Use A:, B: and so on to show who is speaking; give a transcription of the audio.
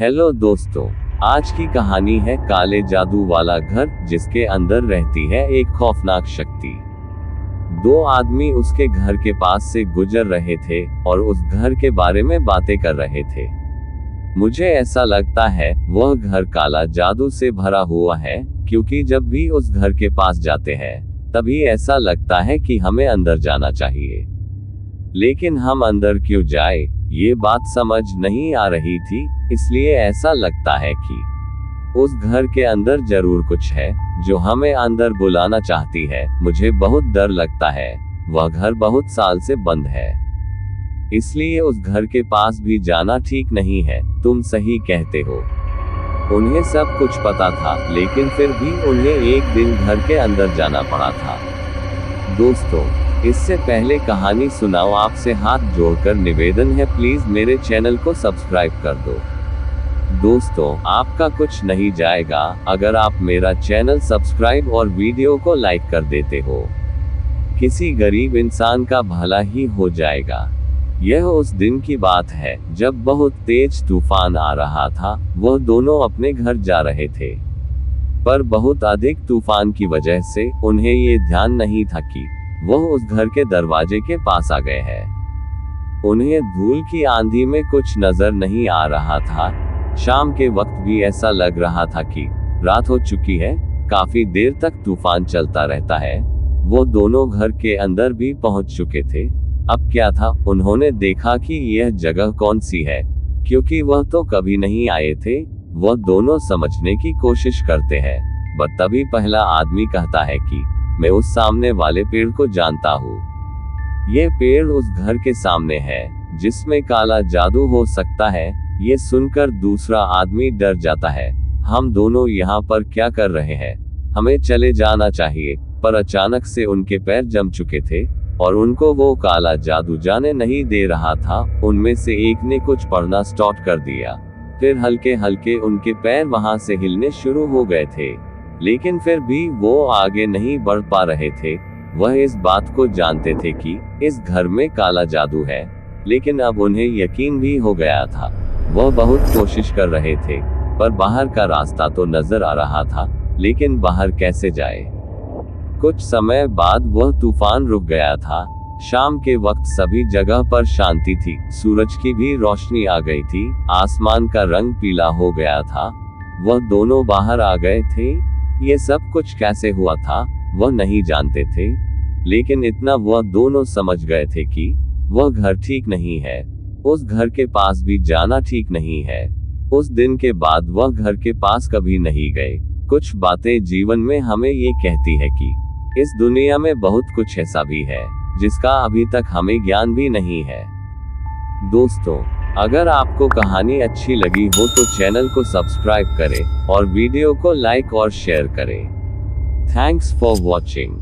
A: Hello दोस्तों, आज की कहानी है काले जादू वाला घर जिसके अंदर रहती है एक खौफनाक शक्ति। दो आदमी उसके घर के पास से गुजर रहे थे और उस घर के बारे में बातें कर रहे थे। मुझे ऐसा लगता है वह घर काला जादू से भरा हुआ है, क्योंकि जब भी उस घर के पास जाते हैं तभी ऐसा लगता है कि हमें अंदर जाना चाहिए, लेकिन हम अंदर क्यों जाए ये बात समझ नहीं आ रही थी। इसलिए ऐसा लगता है कि उस घर के अंदर जरूर कुछ है जो हमें अंदर बुलाना चाहती है। मुझे बहुत डर लगता है, वह घर बहुत साल से बंद है, इसलिए उस घर के पास भी जाना ठीक नहीं है। तुम सही कहते हो। उन्हें सब कुछ पता था, लेकिन फिर भी उन्हें एक दिन घर के अंदर जाना पड़ा था। दोस्तों, इससे पहले कहानी सुनाओ, आपसे हाथ जोड़कर निवेदन है, प्लीज मेरे चैनल को सब्सक्राइब कर दो। दोस्तों, आपका कुछ नहीं जाएगा अगर आप मेरा चैनल सब्सक्राइब और वीडियो को लाइक कर देते हो। किसी गरीब इंसान का भला ही हो जाएगा। यह उस दिन की बात है जब बहुत तेज तूफान आ रहा था। वह दोनों अपने घर जा रहे थे, पर बहुत अधिक तूफान की वजह से उन्हें ये ध्यान नहीं था कि वह उस घर के दरवाजे के पास आ गए हैं। उन्हें धूल की आंधी में कुछ नजर नहीं आ रहा था। शाम के वक्त भी ऐसा लग रहा था कि रात हो चुकी है। काफी देर तक तूफान चलता रहता है। वो दोनों घर के अंदर भी पहुंच चुके थे। अब क्या था, उन्होंने देखा कि यह जगह कौन सी है, क्योंकि वह तो कभी नहीं आए थे। वह दोनों समझने की कोशिश करते हैं, पर तभी पहला आदमी कहता है कि मैं उस सामने वाले पेड़ को जानता हूँ। ये पेड़ उस घर के सामने है जिसमें काला जादू हो सकता है। ये सुनकर दूसरा आदमी डर जाता है। हम दोनों यहाँ पर क्या कर रहे हैं? हमें चले जाना चाहिए। पर अचानक से उनके पैर जम चुके थे और उनको वो काला जादू जाने नहीं दे रहा था। उनमें से एक ने कुछ पढ़ना स्टार्ट कर दिया। फिर हल्के हल्के उनके पैर वहां से हिलने शुरू हो गए थे, लेकिन फिर भी वो आगे नहीं बढ़ पा रहे थे। वह इस बात को जानते थे कि इस घर में काला जादू है, लेकिन अब उन्हें यकीन भी हो गया था। वह बहुत कोशिश कर रहे थे, पर बाहर का रास्ता तो नजर आ रहा था, लेकिन बाहर कैसे जाए? कुछ समय बाद वह तूफान रुक गया था। शाम के वक्त सभी जगह पर शांति थी। सूरज की भी रोशनी आ गई थी। आसमान का रंग पीला हो गया था। वह दोनों बाहर आ गए थे। ये सब कुछ कैसे हुआ था वह नहीं जानते थे, लेकिन इतना वह दोनों समझ गए थे कि वह घर ठीक नहीं है। उस घर के पास भी जाना ठीक नहीं है। उस दिन के बाद वह घर के पास कभी नहीं गए। कुछ बातें जीवन में हमें ये कहती है कि इस दुनिया में बहुत कुछ ऐसा भी है जिसका अभी तक हमें ज्ञान भी नहीं है। दोस्तों, अगर आपको कहानी अच्छी लगी हो तो चैनल को सब्सक्राइब करें और वीडियो को लाइक और शेयर करें। Thanks for watching.